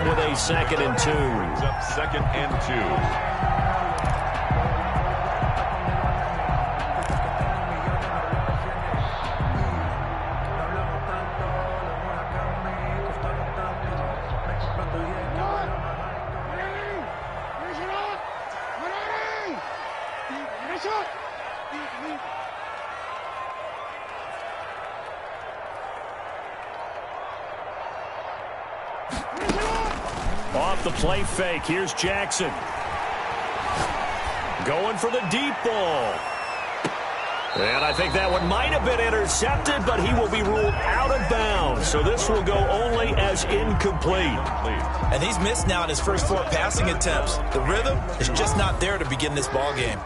them with a 2nd and 2. Brings up 2nd and 2. Off the play fake. Here's Jackson. Going for the deep ball. And I think that one might have been intercepted, but he will be ruled out of bounds. So this will go only as incomplete. And he's missed now in his first 4 passing attempts. The rhythm is just not there to begin this ball game.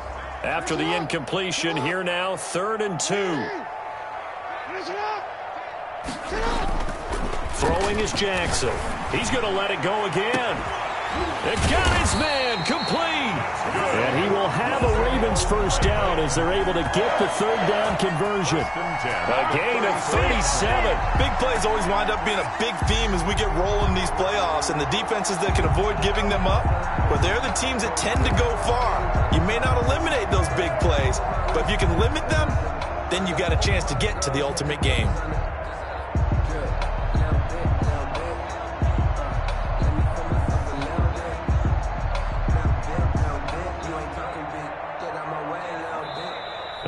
After the incompletion, here now, 3rd and 2. Throwing is Jackson. He's going to let it go again. It got his man complete. And he will have a Ravens first down as they're able to get the 3rd down conversion. A gain of 37. Big plays always wind up being a big theme as we get rolling these playoffs, and the defenses that can avoid giving them up, but they're the teams that tend to go far. You may not eliminate those big plays, but if you can limit them, then you've got a chance to get to the ultimate game.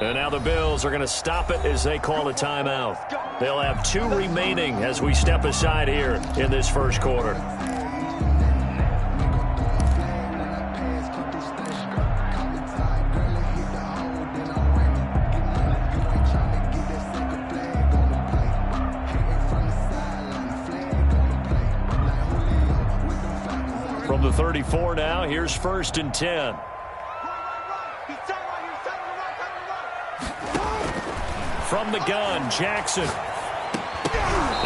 And now the Bills are going to stop it as they call a timeout. They'll have 2 remaining as we step aside here in this first quarter. From the 34 now, here's 1st and 10. From the gun, Jackson.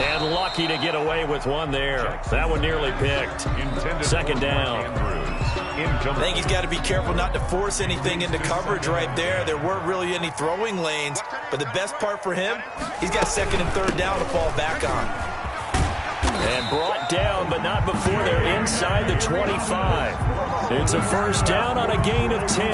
And lucky to get away with one there. That one nearly picked. 2nd down. I think he's got to be careful not to force anything into coverage right there. There weren't really any throwing lanes. But the best part for him, he's got 2nd and 3rd down to fall back on. And brought down, but not before they're inside the 25. It's a first down on a gain of 10.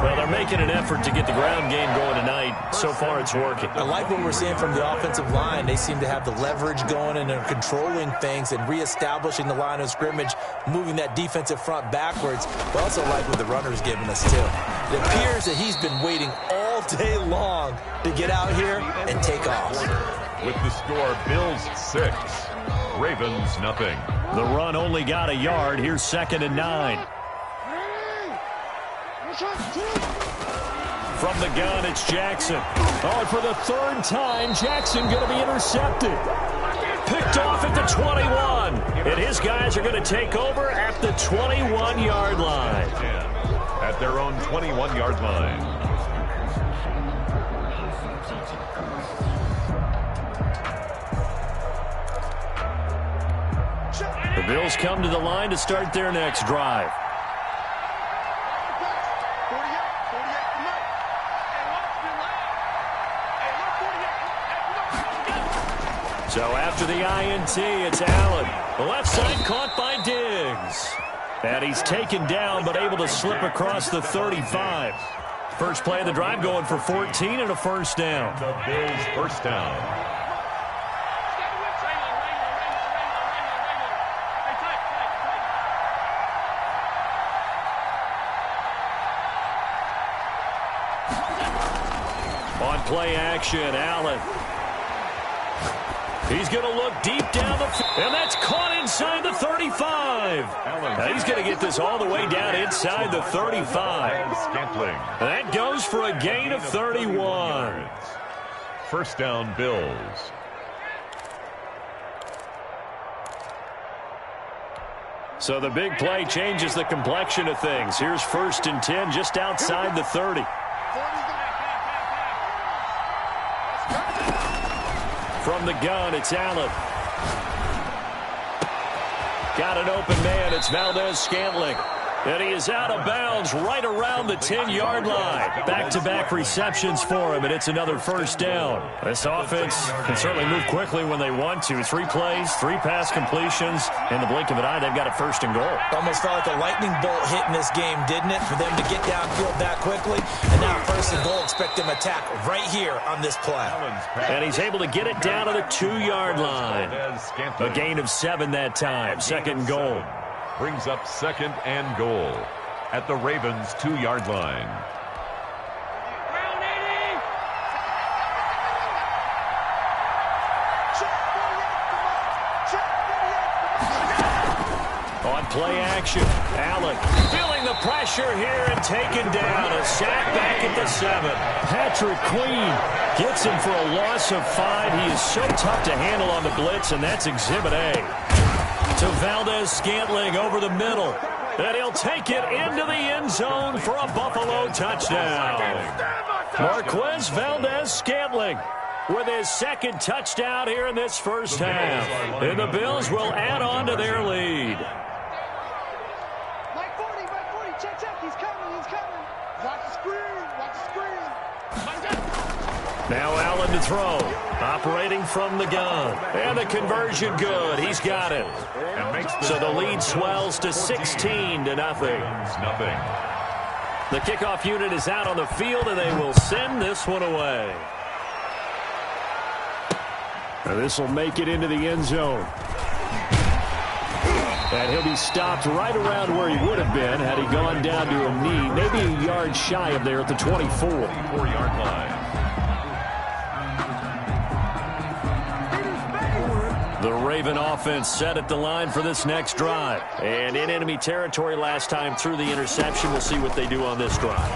Well, they're making an effort to get the ground game going tonight. So far, it's working. I like what we're seeing from the offensive line. They seem to have the leverage going, and they're controlling things and reestablishing the line of scrimmage, moving that defensive front backwards. But also like what the runner's giving us, too. It appears that he's been waiting all day long to get out here and take off. With the score, Bills 6, Ravens nothing. The run only got a yard. Here's 2nd and 9. From the gun, it's Jackson. Oh, and for the 3rd time, Jackson going to be intercepted. Picked off at the 21. And his guys are going to take over at the 21-yard line. At their own 21-yard line. The Bills come to the line to start their next drive. So after the INT, it's Allen. The left side caught by Diggs. And he's taken down, but able to slip across the 35. First play of the drive going for 14 and a first down. The Bills first down. On play action, Allen. He's going to look deep down the field, and that's caught inside the 35. Now he's going to get this all the way down inside the 35. That goes for a gain of 31. First down, Bills. So the big play changes the complexion of things. Here's 1st and 10 just outside the 30. From the gun, it's Allen. Got an open man. It's Valdez Scantling. And he is out of bounds right around the 10-yard line. Back-to-back receptions for him, and it's another first down. This offense can certainly move quickly when they want to. 3 plays, 3 pass completions. In the blink of an eye, they've got a first and goal. Almost felt like a lightning bolt hit in this game, didn't it? For them to get downfield that quickly. And now first and goal, expect them to attack right here on this play. And he's able to get it down to the 2-yard line. A gain of 7 that time. Second and goal. Brings up second and goal at the Ravens' 2-yard line. On play action, Allen feeling the pressure here and taken down. A sack back at the 7. Patrick Queen gets him for a loss of 5. He is so tough to handle on the blitz, and that's Exhibit A. To Valdes-Scantling over the middle. And he'll take it into the end zone for a Buffalo touchdown. Marquez Valdes-Scantling with his second touchdown here in this first half. And the Bills will add on to their lead. Mike 40, check, he's coming. Watch the screen. Now Allen to throw. Operating from the gun. And the conversion good. He's got it. So the lead swells to 16-0. The kickoff unit is out on the field, and they will send this one away. And this will make it into the end zone. And he'll be stopped right around where he would have been had he gone down to a knee, maybe a yard shy of there at the 24. 4-yard line. The Raven offense set at the line for this next drive. And in enemy territory last time through the interception. We'll see what they do on this drive.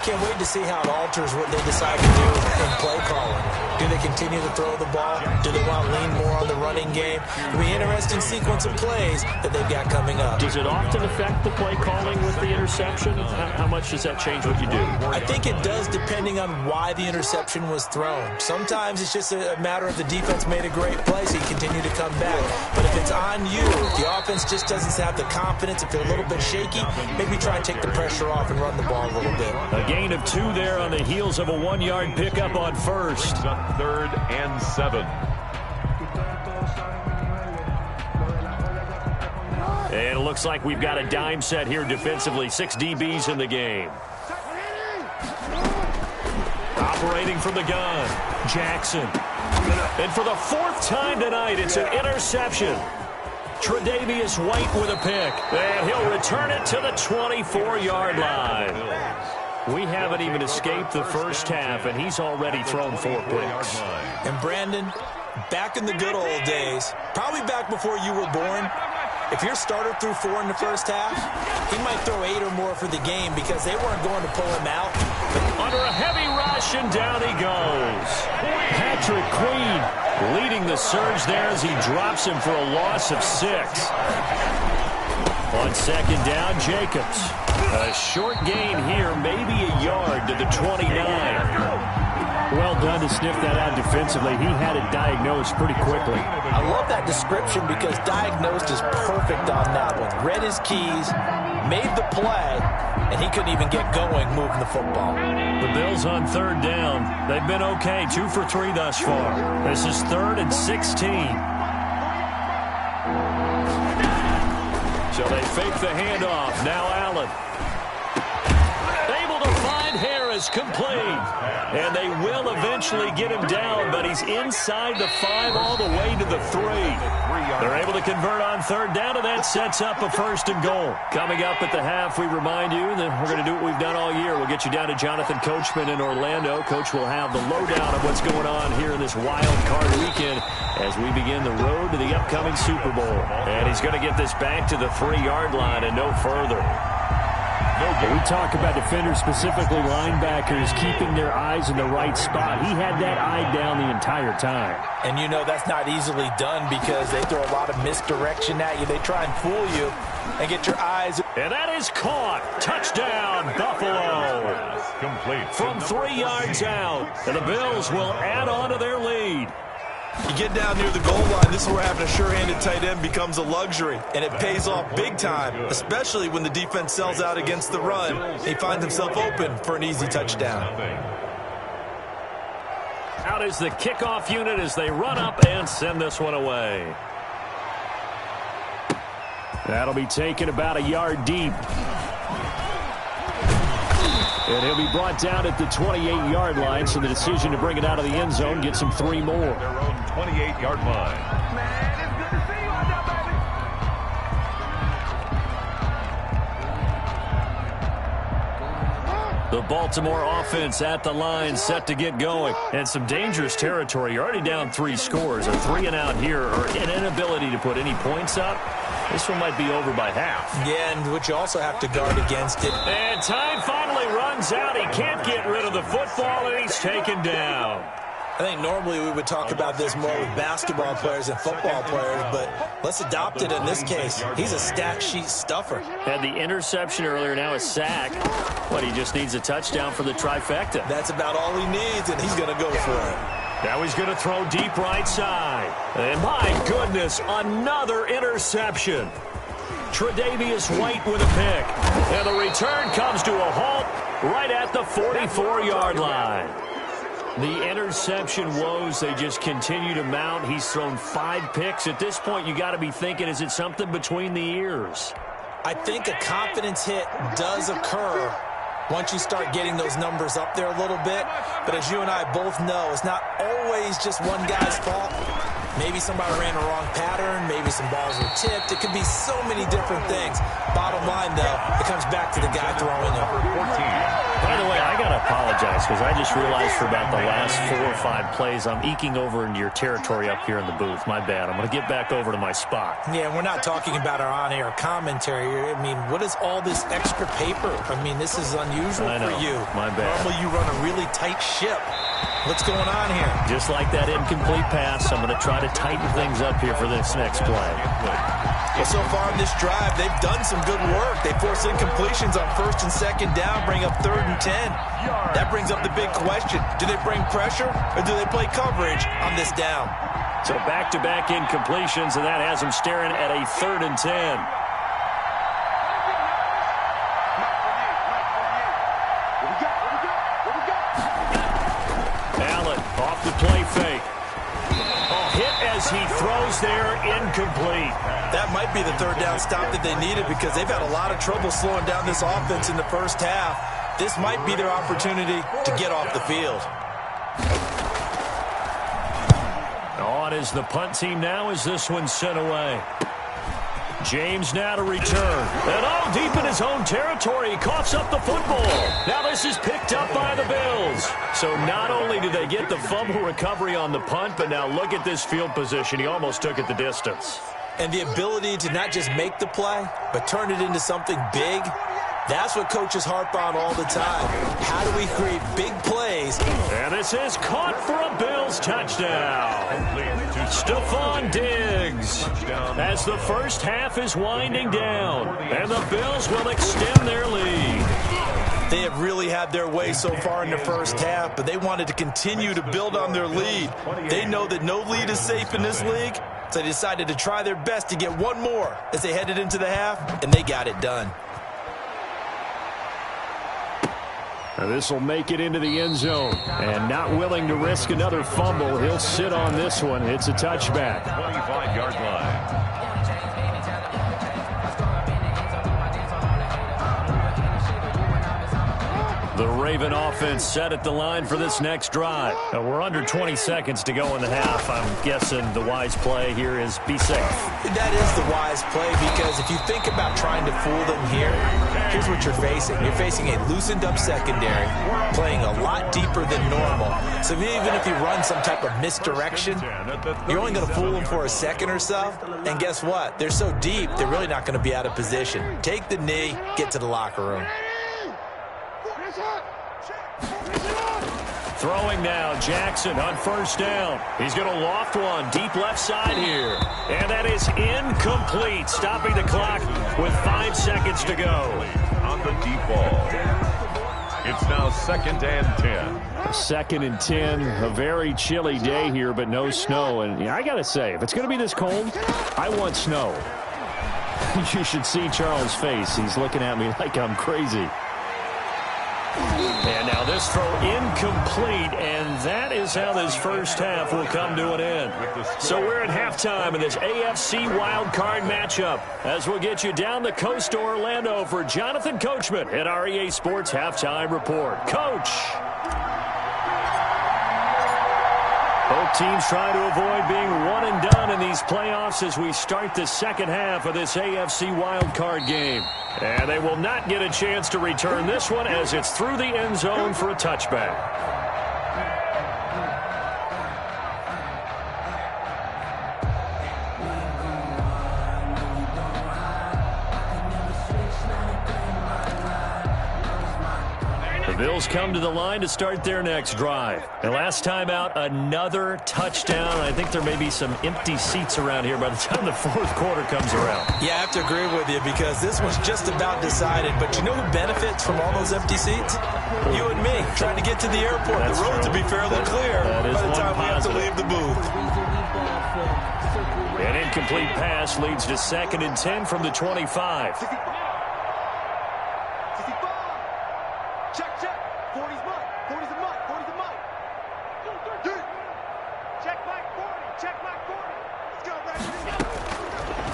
Can't wait to see how it alters what they decide to do in play calling. Do they continue to throw the ball? Do they want to lean more on the running game? It'll be an interesting sequence of plays that they've got coming up. Does it often affect the play calling with the interception? How much does that change what you do? I think it does, depending on why the interception was thrown. Sometimes it's just a matter of the defense made a great play, so you continue to come back. But if it's on you, if the offense just doesn't have the confidence, if they're a little bit shaky, maybe try and take the pressure off and run the ball a little bit. A gain of 2 there on the heels of a 1-yard pickup on first. Third and 7. And it looks like we've got a dime set here defensively. 6 DBs in the game. Operating from the gun, Jackson. And for the 4th time tonight, it's an interception. Tre'Davious White with a pick. And he'll return it to the 24-yard line. We haven't even escaped the first half, and he's already thrown 4 picks. And Brandon, back in the good old days, probably back before you were born, if your starter threw 4 in the first half, he might throw 8 or more for the game because they weren't going to pull him out. Under a heavy rush, and down he goes. Patrick Queen leading the surge there as he drops him for a loss of 6. On second down, Jacobs. A short gain here, maybe a yard to the 29. Well done to sniff that out defensively. He had it diagnosed pretty quickly. I love that description because diagnosed is perfect on that one. Read his keys, made the play, and he couldn't even get going moving the football. The Bills on third down. They've been okay, 2 for 3 thus far. This is 3rd and 16. So they fake the handoff. Now Allen. Able to find Harris, complete. And they will eventually get him down, but he's inside the 5 all the way to the 3. They're able to convert on third down, and that sets up a 1st and goal. Coming up at the half, we remind you that we're going to do what we've done all year. We'll get you down to Jonathan Coachman in Orlando. Coach will have the lowdown of what's going on here in this wild card weekend as we begin the road to the upcoming Super Bowl. And he's going to get this back to the 3-yard line and no further. We talk about defenders, specifically linebackers, keeping their eyes in the right spot. He had that eye down the entire time. And you know that's not easily done because they throw a lot of misdirection at you. They try and fool you and get your eyes. And that is caught. Touchdown, Buffalo. Complete. From 3 yards out. And the Bills will add on to their lead. You get down near the goal line, this is where having a sure-handed tight end becomes a luxury, and it pays off big time, especially when the defense sells out against the run. He finds himself open for an easy touchdown. Out is the kickoff unit as they run up and send this one away. That'll be taken about a yard deep. And he'll be brought down at the 28-yard line, so the decision to bring it out of the end zone gets him 3 more. Their own 28-yard line. The Baltimore offense at the line, set to get going. And some dangerous territory. You're already down 3 scores. A 3-and-out here, or an inability to put any points up. This one might be over by half. Yeah, and which you also have to guard against it. And time finally runs out. He can't get rid of the football, and he's taken down. I think normally we would talk about this more with basketball players and football players, but let's adopt it in this case. He's a stat sheet stuffer. Had the interception earlier, now a sack. But he just needs a touchdown for the trifecta. That's about all he needs, and he's going to go for it. Now he's going to throw deep right side. And my goodness, another interception. Tre'Davious White with a pick. And the return comes to a halt right at the 44-yard line. The interception woes, they just continue to mount. He's thrown 5 picks. At this point, you got to be thinking, is it something between the ears? I think a confidence hit does occur once you start getting those numbers up there a little bit. But as you and I both know, it's not always just one guy's fault. Maybe somebody ran a wrong pattern. Maybe some balls were tipped. It could be so many different things. Bottom line, though, it comes back to the guy throwing them. By the way, I got to apologize because I just realized for about the last 4 or 5 plays, I'm eking over into your territory up here in the booth. My bad. I'm going to get back over to my spot. Yeah, we're not talking about our on-air commentary. I mean, what is all this extra paper? I mean, this is unusual for you. My bad. Normally you run a really tight ship. What's going on here? Just like that incomplete pass, I'm going to try to tighten things up here for this next play. Well, so far in this drive, they've done some good work. They force incompletions on 1st and 2nd down, bring up 3rd and 10. That brings up the big question. Do they bring pressure or do they play coverage on this down? So back-to-back incompletions, and that has them staring at a 3rd and 10. Allen off the play fake. Hit as he throws there, incomplete. That might be the 3rd down stop that they needed because they've had a lot of trouble slowing down this offense in the first half. This might be their opportunity to get off the field. On is the punt team now as this one's sent away. James now to return. And deep in his own territory, he coughs up the football. Now this is picked up by the Bills. So not only do they get the fumble recovery on the punt, but now look at this field position. He almost took it the distance. And the ability to not just make the play, but turn it into something big, that's what coaches harp on all the time. How do we create big plays? And this is caught for a Bills touchdown. Stephon Diggs as the first half is winding down. And the Bills will extend their lead. They have really had their way so far in the first half, but they wanted to continue to build on their lead. They know that no lead is safe in this league, so they decided to try their best to get one more as they headed into the half, and they got it done. This will make it into the end zone. And not willing to risk another fumble, he'll sit on this one. It's a touchback. 25-yard line. The Raven offense set at the line for this next drive. Now we're under 20 seconds to go in the half. I'm guessing the wise play here is be safe. That is the wise play because if you think about trying to fool them here, here's what you're facing. You're facing a loosened up secondary, playing a lot deeper than normal. So even if you run some type of misdirection, you're only going to fool them for a second or so. And guess what? They're so deep, they're really not going to be out of position. Take the knee, get to the locker room. Throwing now, Jackson on first down. He's going to loft one deep left side here. And that is incomplete, stopping the clock with 5 seconds to go. On the deep ball. It's now 2nd and 10. 2nd and 10. A very chilly day here, but no snow. And I got to say, if it's going to be this cold, I want snow. You should see Charles' face. He's looking at me like I'm crazy. And now this throw incomplete, and that is how this first half will come to an end. So we're at halftime in this AFC wildcard matchup as we'll get you down the coast to Orlando for Jonathan Coachman at our EA Sports Halftime Report. Coach! Both teams try to avoid being one and done in these playoffs as we start the second half of this AFC wildcard game. And they will not get a chance to return this one as it's through the end zone for a touchback. Bills come to the line to start their next drive. And last time out, another touchdown. I think there may be some empty seats around here by the time the fourth quarter comes around. Yeah, I have to agree with you because this one's just about decided. But you know who benefits from all those empty seats? You and me, trying to get to the airport. That's the roads will be fairly clear by the time we have to leave the booth. An incomplete pass leads to 2nd and 10 from the 25.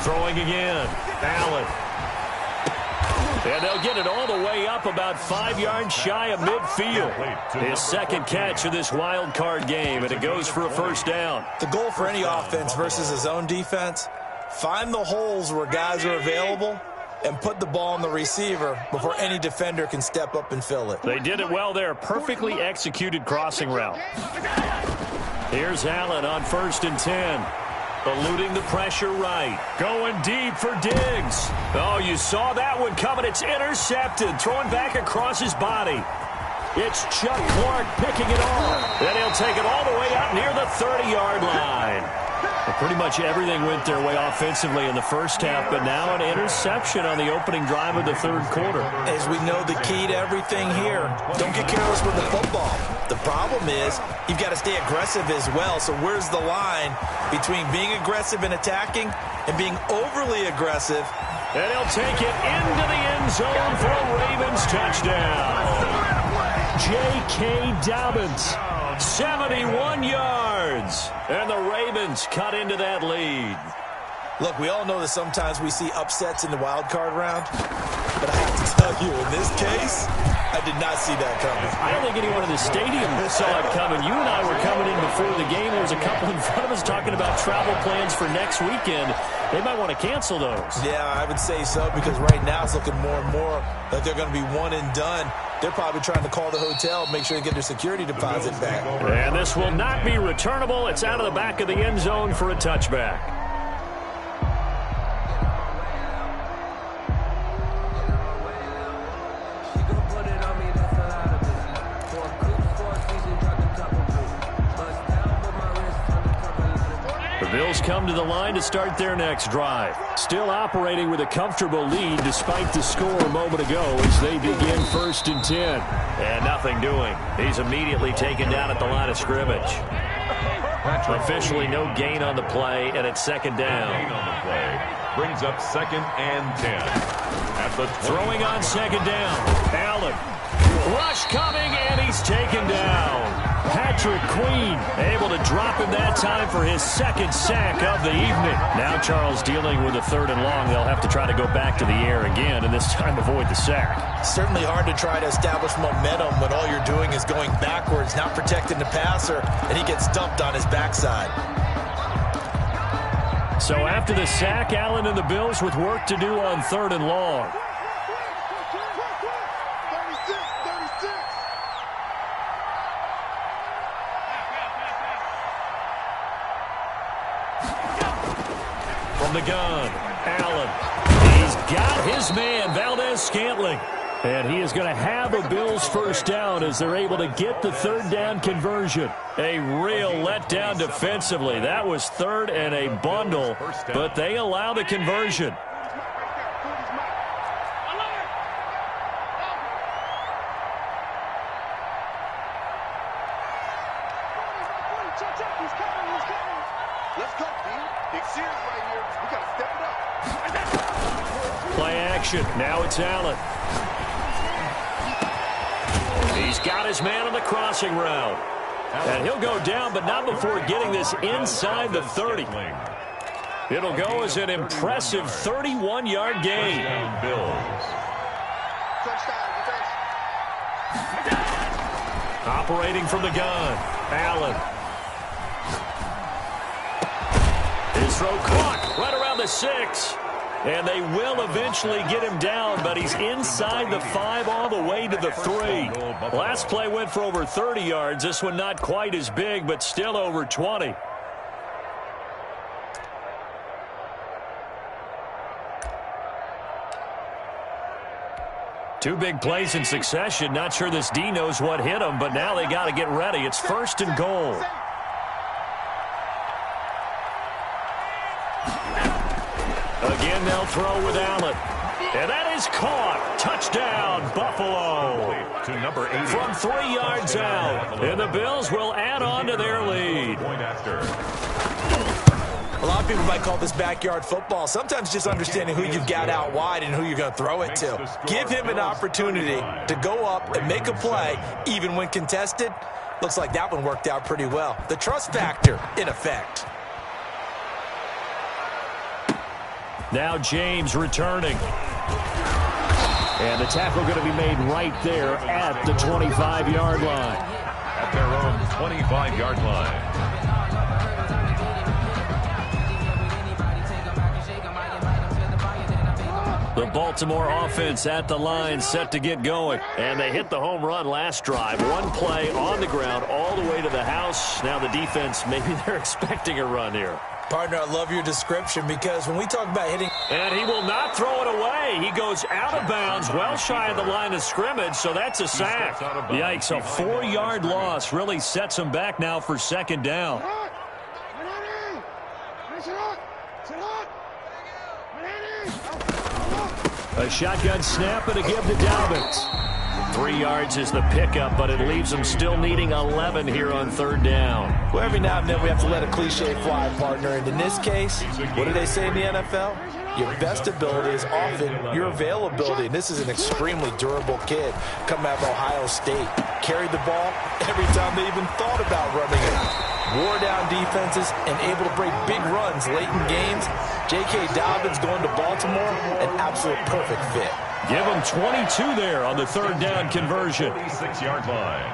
Throwing again. Allen. And they'll get it all the way up about 5 yards shy of midfield. His second catch of this wild card game, and it goes for a first down. The goal for any offense versus his own defense, find the holes where guys are available and put the ball on the receiver before any defender can step up and fill it. They did it well there. Perfectly executed crossing route. Here's Allen on 1st and 10. Eluding the pressure right. Going deep for Diggs. Oh, you saw that one coming. It's intercepted. Throwing back across his body. It's Chuck Clark picking it off. Then he'll take it all the way out near the 30-yard line. Well, pretty much everything went their way offensively in the first half, but now an interception on the opening drive of the third quarter. As we know, the key to everything here, don't get careless with the football. The problem is you've got to stay aggressive as well. So where's the line between being aggressive and attacking and being overly aggressive? And he'll take it into the end zone for a Ravens touchdown. J.K. Dobbins, 71 yards. And the Ravens cut into that lead. Look, we all know that sometimes we see upsets in the wild card round. But I have to tell you, in this case, I did not see that coming. I don't think anyone in the stadium saw it coming. You and I were coming in before the game. There was a couple in front of us talking about travel plans for next weekend. They might want to cancel those. Yeah, I would say so because right now it's looking more and more like they're going to be one and done. They're probably trying to call the hotel, make sure they get their security deposit back. And this will not be returnable. It's out of the back of the end zone for a touchback. The Bills come to the line to start their next drive. Still operating with a comfortable lead despite the score a moment ago as they begin 1st and 10. And nothing doing. He's immediately taken down at the line of scrimmage. Officially no gain on the play, and it's 2nd down. Gain on the play brings up 2nd and 10. At the throwing on 2nd down. Allen. Rush coming, and he's taken down. Patrick Queen able to drop him that time for his 2nd sack of the evening. Now Charles dealing with a 3rd and long. They'll have to try to go back to the air again, and this time avoid the sack. Certainly hard to try to establish momentum when all you're doing is going backwards, not protecting the passer, and he gets dumped on his backside. So after the sack, Allen and the Bills with work to do on 3rd and long. From the gun, Allen. He's got his man, Valdez-Scantling. And he is going to have a Bills first down as they're able to get the 3rd down conversion. A real letdown defensively. That was 3rd and a bundle, but they allow the conversion. Play action. Now it's Allen. He's got his man on the crossing route. And he'll go down, but not before getting this inside the 30. It'll go as an impressive 31-yard gain. Operating from the gun, Allen. His throw caught right around the 6. And they will eventually get him down, but he's inside the 5 all the way to the 3. Last play went for over 30 yards. This one not quite as big, but still over 20. Two big plays in succession. Not sure this D knows what hit him, but now they got to get ready. It's 1st and goal. Again, they'll throw with Allen. And that is caught. Touchdown, Buffalo. To number 80. From 3 yards out. And the Bills will add on to their lead. A lot of people might call this backyard football. Sometimes just understanding who you've got out wide and who you're going to throw it to. Give him an opportunity to go up and make a play, even when contested. Looks like that one worked out pretty well. The trust factor in effect. Now James returning. And the tackle going to be made right there at the 25-yard line. At their own 25-yard line. The Baltimore offense at the line, set to get going. And they hit the home run last drive. One play on the ground all the way to the house. Now the defense, maybe they're expecting a run here. Partner, I love your description because when we talk about hitting... And he will not throw it away. He goes out of bounds, well shy of the line of scrimmage, so that's a sack. Yikes, a 4-yard loss really sets him back now for 2nd down. A shotgun snap and a give to Dobbins. 3 yards is the pickup, but it leaves them still needing 11 here on 3rd down. Well, every now and then we have to let a cliche fly, partner. And in this case, what do they say in the NFL? Your best ability is often your availability. And this is an extremely durable kid coming out of Ohio State. Carried the ball every time they even thought about running it. Wore down defenses and able to break big runs late in games. J.K. Dobbins going to Baltimore, an absolute perfect fit. Give him 22 there on the 3rd down conversion. 36-yard line.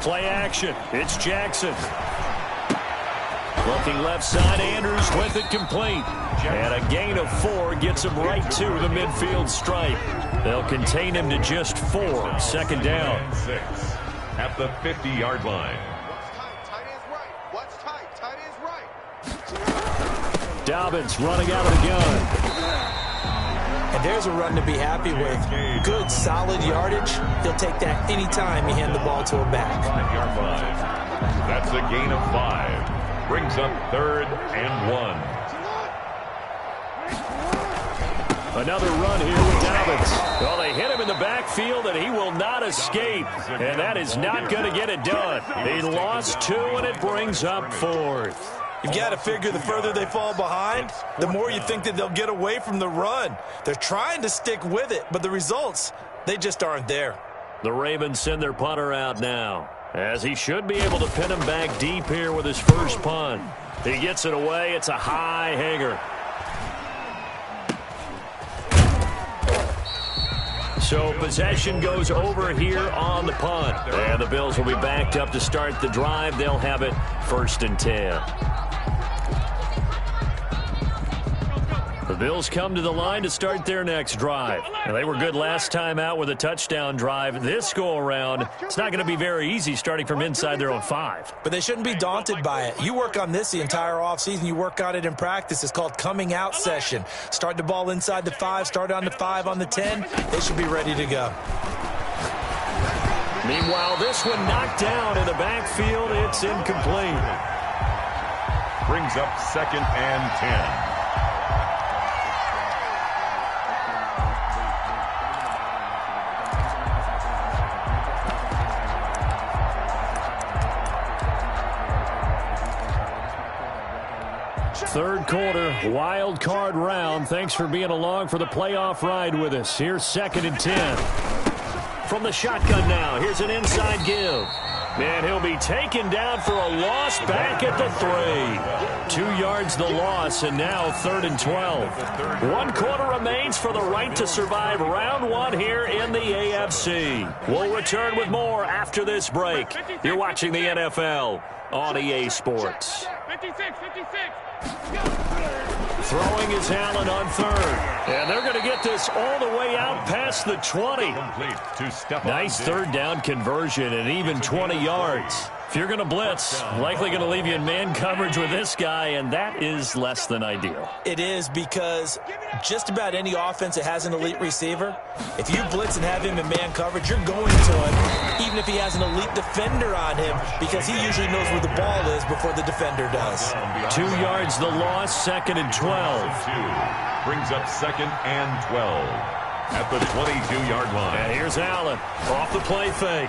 Play action. It's Jackson. Looking left side, Andrews with it complete. And a gain of 4 gets him right to the midfield stripe. They'll contain him to just 4. 2nd down. 6 at the 50-yard line. Dobbins running out of the gun. And there's a run to be happy with. Good, solid yardage. He'll take that anytime you hand the ball to a back. 5-yard line. That's a gain of 5. Brings up 3rd and 1. Another run here with Dobbins. Well, they hit him in the backfield, and he will not escape. And that is not going to get it done. He lost 2, and it brings up 4th. You've got to figure the further they fall behind, the more you think that they'll get away from the run. They're trying to stick with it, but the results, they just aren't there. The Ravens send their punter out now, as he should be able to pin him back deep here with his first punt. He gets it away. It's a high hanger. So possession goes over here on the punt. And the Bills will be backed up to start the drive. They'll have it 1st and 10. The Bills come to the line to start their next drive. And they were good last time out with a touchdown drive. This go-around, it's not going to be very easy starting from inside their own 5. But they shouldn't be daunted by it. You work on this the entire offseason. You work on it in practice. It's called coming out session. Start the ball inside the 5, start on the 5, on the 10. They should be ready to go. Meanwhile, this one knocked down in the backfield. It's incomplete. Brings up 2nd and 10. Third quarter, wild card round. Thanks for being along for the playoff ride with us. Here's 2nd and 10. From the shotgun now, here's an inside give. And he'll be taken down for a loss back at the 3. 2 yards the loss, and now 3rd and 12. 1 quarter remains for the right to survive round 1 here in the AFC. We'll return with more after this break. You're watching the NFL on EA Sports. 56. Throwing is Allen on 3rd. And they're going to get this all the way out past the 20. Nice 3rd down conversion and even 20 yards. If you're going to blitz, likely going to leave you in man coverage with this guy, and that is less than ideal. It is, because just about any offense that has an elite receiver, if you blitz and have him in man coverage, you're going to him, even if he has an elite defender on him, because he usually knows where the ball is before the defender does. 2 yards the loss, 2nd and 12. Brings up 2nd and 12 at the 22-yard line. And here's Allen off the play fake.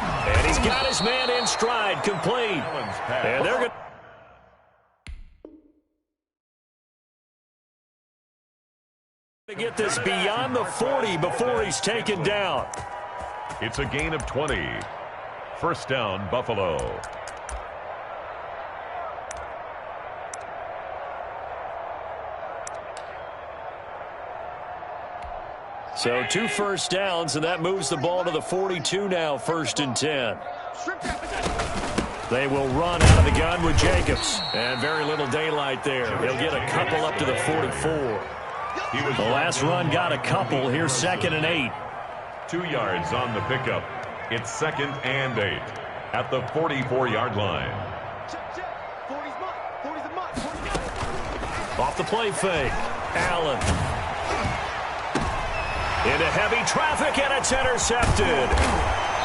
And he's got his man in stride, complete. And they're going to get this beyond the 40 before he's taken down. It's a gain of 20. 1st down, Buffalo. So 2 first downs, and that moves the ball to the 42 now, 1st and 10. They will run out of the gun with Jacobs. And very little daylight there. He'll get a couple up to the 44. The last run got a couple. Here's 2nd and 8. 2 yards on the pickup. It's 2nd and 8 at the 44-yard line. Off the play fake. Allen. Into heavy traffic, and it's intercepted.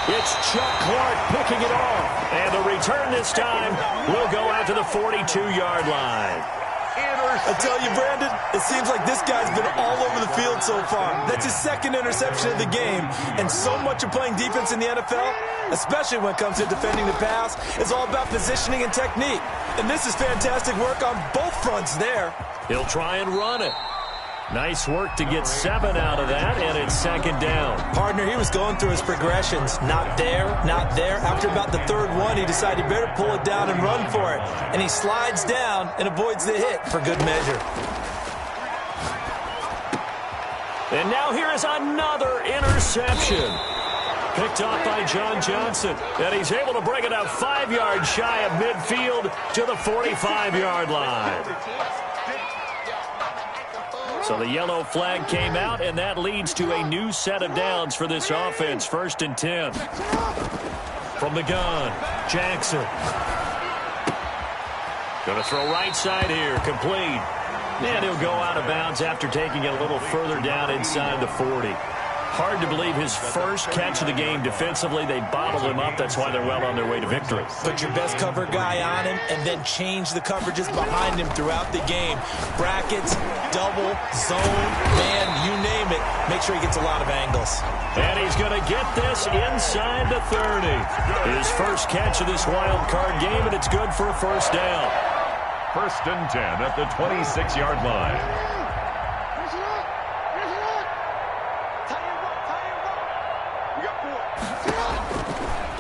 It's Chuck Clark picking it off. And the return this time will go out to the 42-yard line. I tell you, Brandon, it seems like this guy's been all over the field so far. That's his 2nd interception of the game. And so much of playing defense in the NFL, especially when it comes to defending the pass, is all about positioning and technique. And this is fantastic work on both fronts there. He'll try and run it. Nice work to get 7 out of that, and it's 2nd down. Partner, he was going through his progressions. Not there, not there. After about the 3rd one, he decided he better pull it down and run for it. And he slides down and avoids the hit for good measure. And now here is another interception. Picked off by John Johnson. And he's able to bring it up 5 yards shy of midfield to the 45-yard line. So the yellow flag came out, and that leads to a new set of downs for this offense. 1st and 10. From the gun, Jackson. Going to throw right side here, complete. And he'll go out of bounds after taking it a little further down inside the 40. Hard to believe his first catch of the game defensively. They bottled him up. That's why they're well on their way to victory. Put your best cover guy on him and then change the coverages behind him throughout the game. Brackets, double, zone, man, you name it. Make sure he gets a lot of angles. And he's going to get this inside the 30. His first catch of this wild card game, and it's good for a 1st down. 1st and 10 at the 26-yard line.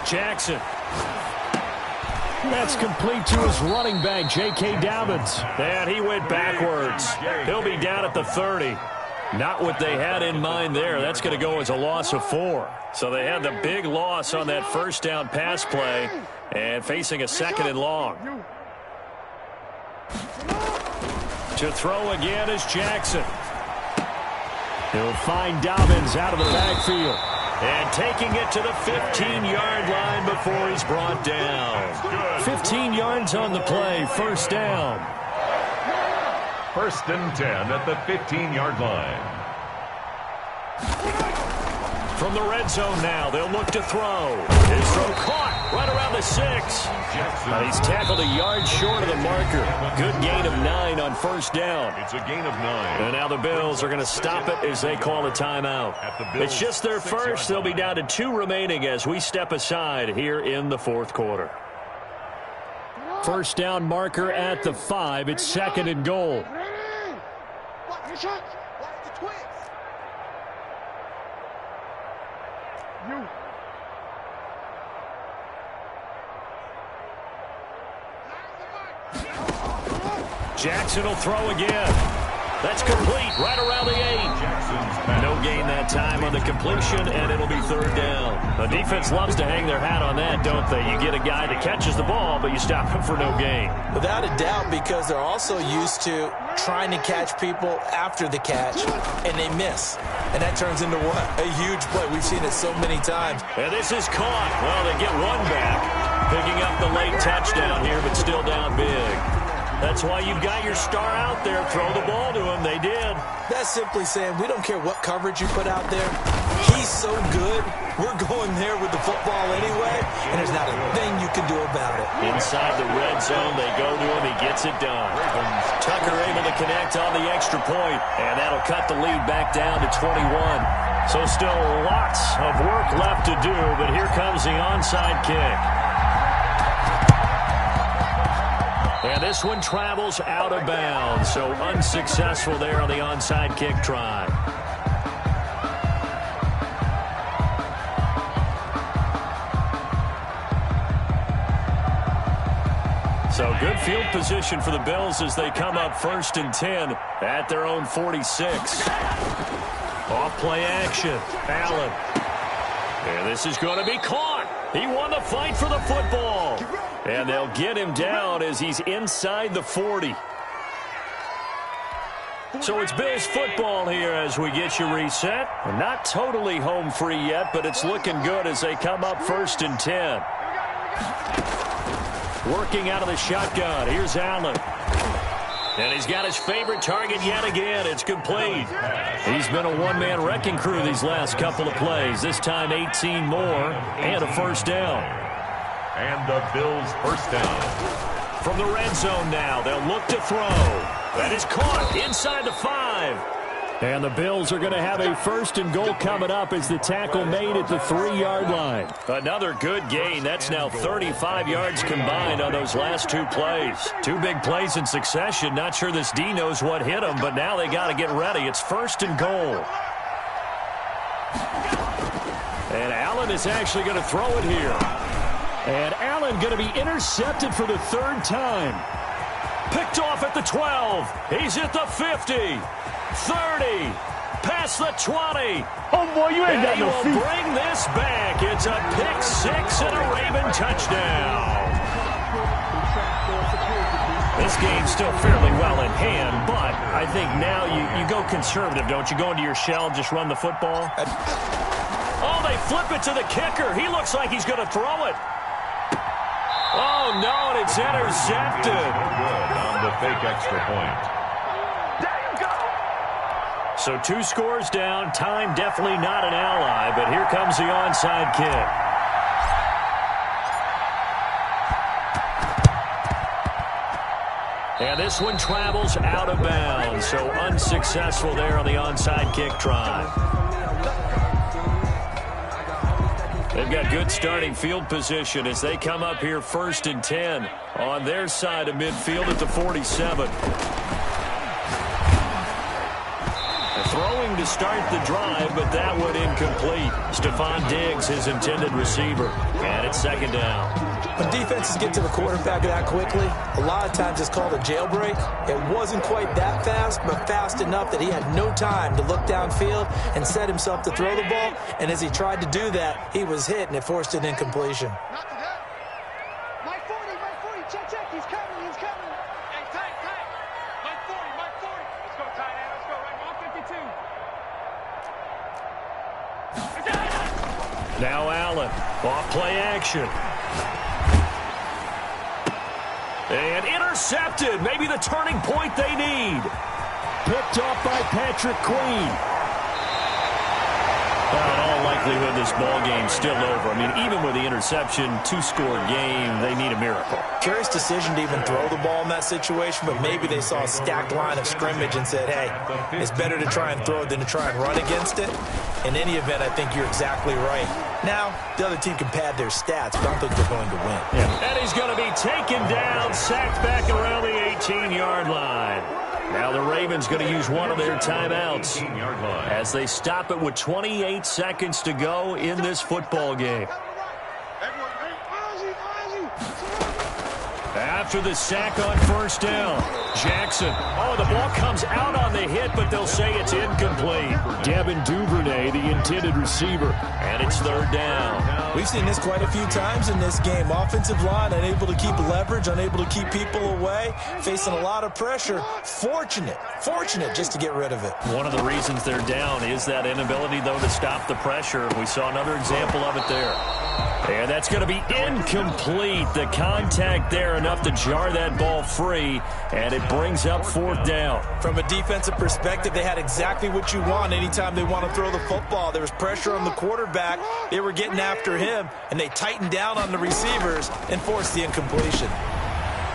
Jackson. That's complete to his running back, J.K. Dobbins. And he went backwards. He'll be down at the 30. Not what they had in mind there. That's going to go as a loss of 4. So they had the big loss on that 1st down pass play and facing a 2nd and long. To throw again is Jackson. He'll find Dobbins out of the backfield. And taking it to the 15-yard line before he's brought down. 15 yards on the play, 1st down. 1st and 10 at the 15-yard line. From the red zone now, they'll look to throw. His throw caught right around the 6. He's tackled a yard short of the marker. Good gain of 9 on 1st down. It's a gain of 9. And now the Bills are going to stop it as they call a timeout. It's just their first. They'll be down to 2 remaining as we step aside here in the 4th quarter. First down marker at the 5. It's 2nd and goal. Watch the shots. Watch the twins. You. Jackson will throw again. That's complete right around the 8. No gain that time on the completion, and it'll be 3rd down. The defense loves to hang their hat on that, don't they? You get a guy that catches the ball, but you stop him for no gain. Without a doubt, because they're also used to trying to catch people after the catch, and they miss. And that turns into what? A huge play. We've seen it so many times. And this is caught. Well, they get one back, picking up the late touchdown here, but still down big. That's why you've got your star out there. Throw the ball to him. They did. That's simply saying we don't care what coverage you put out there. He's so good. We're going there with the football anyway, and there's not a thing you can do about it. Inside the red zone, they go to him. He gets it done. Tucker able to connect on the extra point, and that'll cut the lead back down to 21. So still lots of work left to do, but here comes the onside kick. And this one travels out of bounds, so unsuccessful there on the onside kick try. So good field position for the Bills as they come up 1st and 10 at their own 46. Off play action. Allen. And this is going to be caught. He won the fight for the football. And they'll get him down as he's inside the 40. So it's Bills football here as we get you reset. We're not totally home free yet, but it's looking good as they come up 1st and 10. Working out of the shotgun. Here's Allen. And he's got his favorite target yet again. It's complete. He's been a one-man wrecking crew these last couple of plays. This time 18 more and a 1st down. And the Bills' 1st down. From the red zone now, they'll look to throw. That is caught inside the 5. And the Bills are going to have a 1st and goal coming up as the tackle made at the 3-yard line. Another good gain. That's now 35 yards combined on those last 2 plays. 2 big plays in succession. Not sure this D knows what hit him, but now they got to get ready. It's 1st and goal. And Allen is actually going to throw it here. And Allen going to be intercepted for the 3rd time. Picked off at the 12. He's at the 50. 30. Past the 20. Oh, boy, you ain't got no feet. And he will bring this back. It's a pick 6 and a Raven touchdown. This game's still fairly well in hand, but I think now you go conservative, don't you? Go into your shell and just run the football. Oh, they flip it to the kicker. He looks like he's going to throw it. Oh, no, and it's intercepted. Good on the fake extra point. So 2 scores down. Time definitely not an ally, but here comes the onside kick. And this one travels out of bounds, so unsuccessful there on the onside kick try. They've got good starting field position as they come up here 1st and 10 on their side of midfield at the 47. Throwing to start the drive, but that one incomplete. Stephon Diggs, his intended receiver. And it's 2nd down. When defenses get to the quarterback that quickly, a lot of times it's called a jailbreak. It wasn't quite that fast, but fast enough that he had no time to look downfield and set himself to throw the ball. And as he tried to do that, he was hit, and it forced an incompletion. Not to that. Mike 40, Mike 40. Check, check. He's coming, he's coming. Hey, tight. Mike 40, Mike 40. Let's go, tight end. Let's go. Right, ball 52. Now Allen, off play action. And intercepted, maybe the turning point they need. Picked off by Patrick Queen. Well, in all likelihood, this ball game's still over. I mean, even with the interception, 2-score game, they need a miracle. Curious decision to even throw the ball in that situation, but maybe they saw a stacked line of scrimmage and said, hey, it's better to try and throw it than to try and run against it. In any event, I think you're exactly right. Now, the other team can pad their stats, but I don't think they're going to win. Yeah. And he's going to be taken down, sacked back around the 18-yard line. Now the Ravens going to use one of their timeouts as they stop it with 28 seconds to go in this football game. After the sack on first down, Jackson. Oh, the ball comes out on the hit, but they'll say it's incomplete. Devin Duvernay, the intended receiver, and it's third down. We've seen this quite a few times in this game. Offensive line unable to keep leverage, unable to keep people away, facing a lot of pressure. Fortunate just to get rid of it. One of the reasons they're down is that inability, though, to stop the pressure. We saw another example of it there. And that's going to be incomplete. The contact there enough to jar that ball free, and it brings up fourth down. From a defensive perspective, they had exactly what you want anytime they want to throw the football. There was pressure on the quarterback. They were getting after him, and they tightened down on the receivers and forced the incompletion.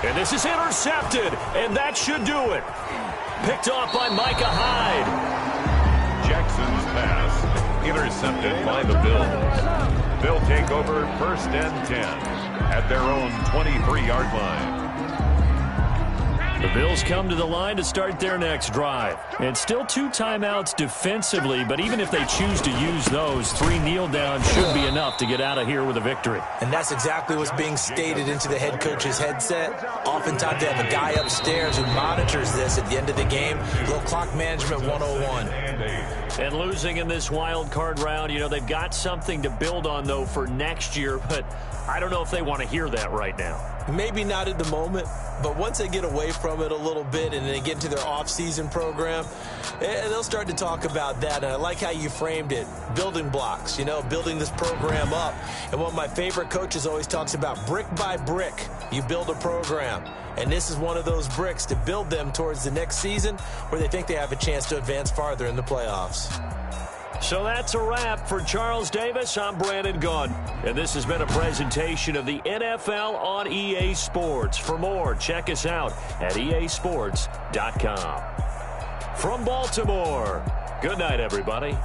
And this is intercepted, and that should do it. Picked off by Micah Hyde. Jackson's pass intercepted by the Bills. They'll take over first and 10 at their own 23-yard line. The Bills come to the line to start their next drive. And still 2 timeouts defensively, but even if they choose to use those, 3 kneel downs should be enough to get out of here with a victory. And that's exactly what's being stated into the head coach's headset. Oftentimes they have a guy upstairs who monitors this at the end of the game. Little clock management 101. And losing in this wild card round, you know, they've got something to build on, though, for next year, but I don't know if they want to hear that right now. Maybe not at the moment, but once they get away from it a little bit and they get into their off-season program, they'll start to talk about that. And I like how you framed it, building blocks, you know, building this program up. And one of my favorite coaches always talks about brick by brick, you build a program. And this is one of those bricks to build them towards the next season where they think they have a chance to advance farther in the playoffs. So that's a wrap for Charles Davis. I'm Brandon Gaudin, and this has been a presentation of the NFL on EA Sports. For more, check us out at easports.com. From Baltimore, good night, everybody.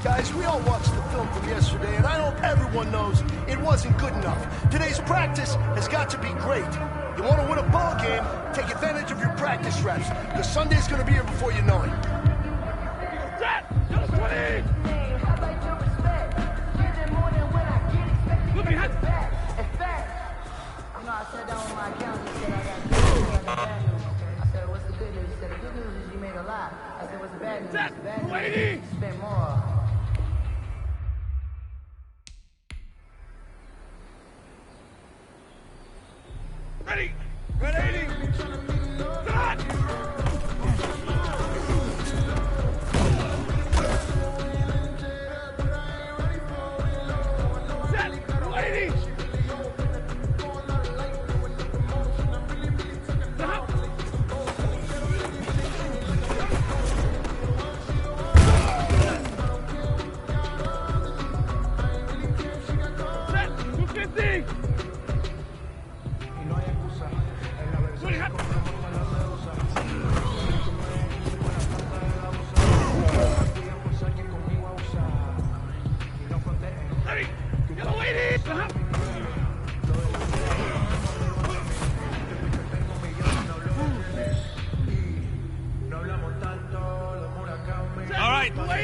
Guys, we all watched the film from yesterday, and I hope everyone knows it wasn't good enough. Today's practice has got to be great. You want to win a ball game, take advantage of your practice reps, because Sunday's going to be here before you know it. Set! Go 20! Look behind! I sat down with my accountant and said I got bad news. I said, what's the good news? He said, the good news is you made a lot. I said, what's the bad news? Set! The bad news Lady! is you spent more. Ready! Ready! Start! Set! Lady!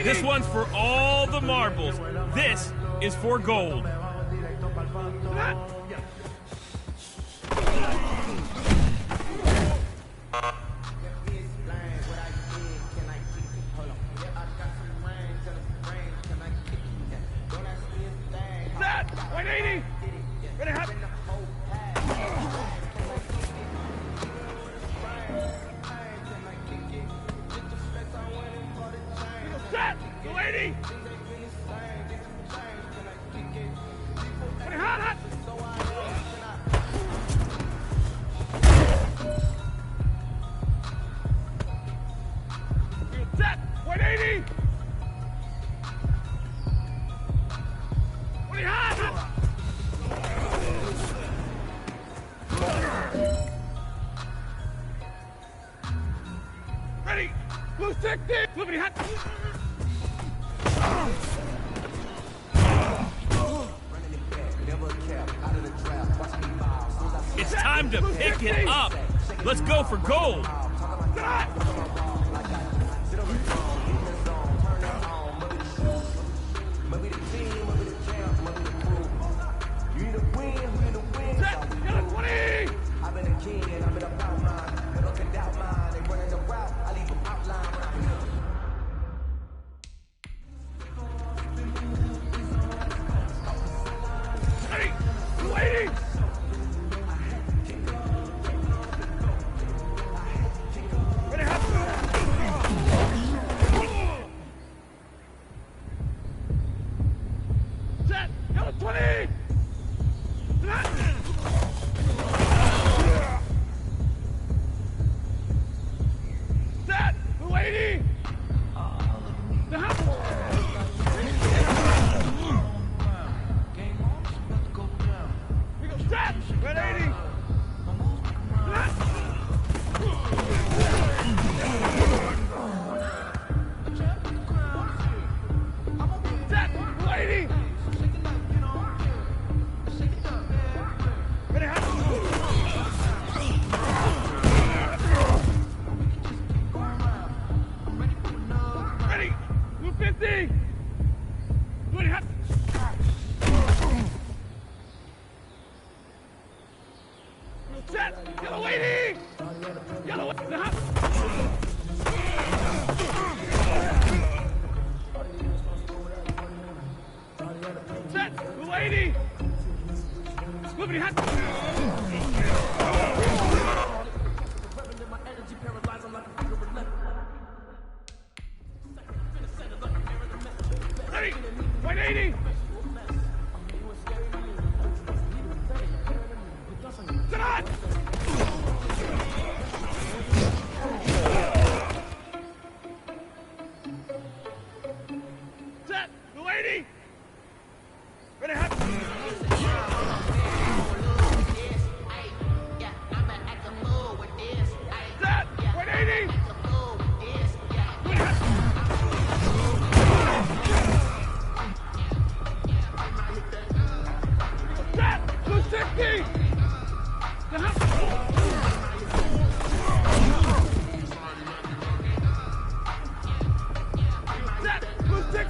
This one's for all the marbles. This is for gold. Set! 180! Ready, hop! Set! 280! Ready, hot, hot! Set! 180! Ready, hot, hot! Ready! Blue 60! Flippity hot! It's time to pick it up. Let's go for gold.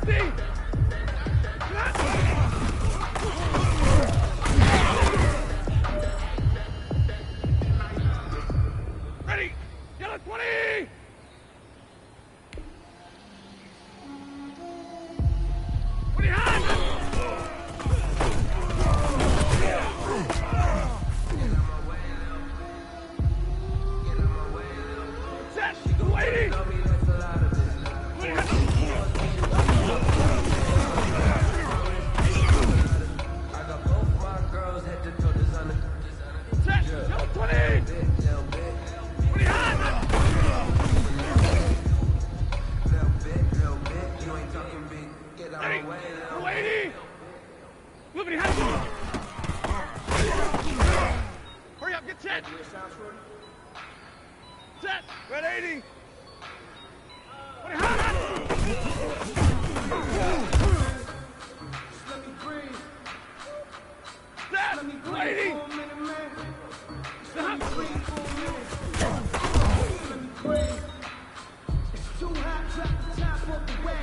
Ready? Yellow 20! Hurry up, get set! Set! Red 80! Set! 80! Stop!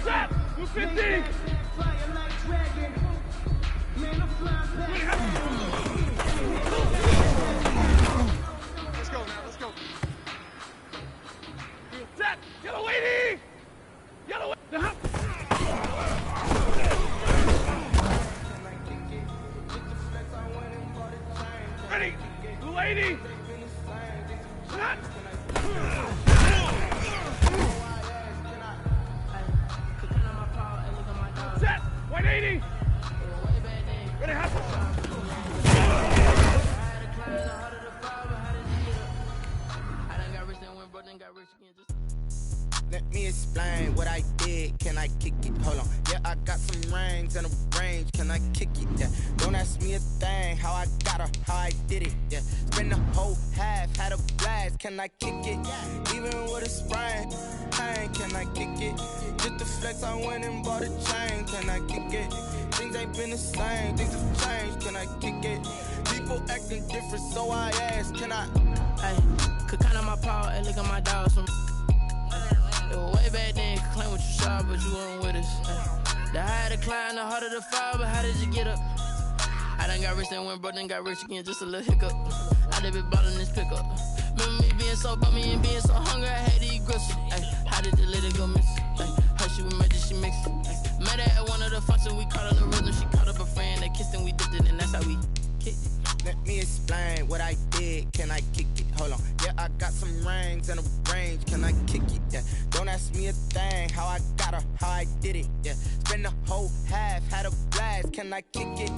Set! 250! Let's go now, let's go. Set! Yellow 80! Yellow 80! Ready! Blue 80! Set! Set! White 80! Ready, hustle! Let me explain what I did. Can I kick it? Hold on. Yeah, I got some rings and a range. Can I kick it? Yeah. Don't ask me a thing. How I got her, how I did it. Yeah. Spend the whole half, had a blast. Can I kick it? Even with a sprain. Pain, can I kick it? Just the flex, I went and bought a chain. Can I kick it? Things ain't been the same. Things have changed. Can I kick it? People acting different, so I asked. Can I? Hey, could count on my power and look at my dogs from. It was way back then, could claim what you saw, but you weren't with us. The higher the climb, the harder the fall, but how did you get up? I done got rich and went broke, then got rich again, just a little hiccup. I done been ballin' this pickup. Remember me being so bummy and being so hungry, I had to eat gristle. How did the lady go miss? Her she was magic, she mixed it. Met her at one of the functions, we caught her the rhythm. She caught up a friend, they kissed and we dipped it, and that's how we kicked it. Let me explain what I did. Can I kick it? Hold on. Yeah, I got some rings and a range. Can I kick it? Yeah. Don't ask me a thing. How I got her, how I did it. Yeah. Spend the whole half, had a blast. Can I kick it?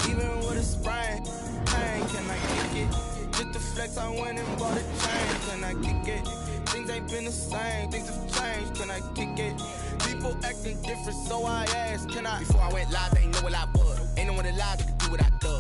Even with a sprain. Pain, can I kick it? Just the flex, I went and bought a chain. Can I kick it? Things ain't been the same. Things have changed. Can I kick it? People acting different, so I asked. Can I? Before I went live, they ain't know what I was. Ain't no one alive that could do what I could.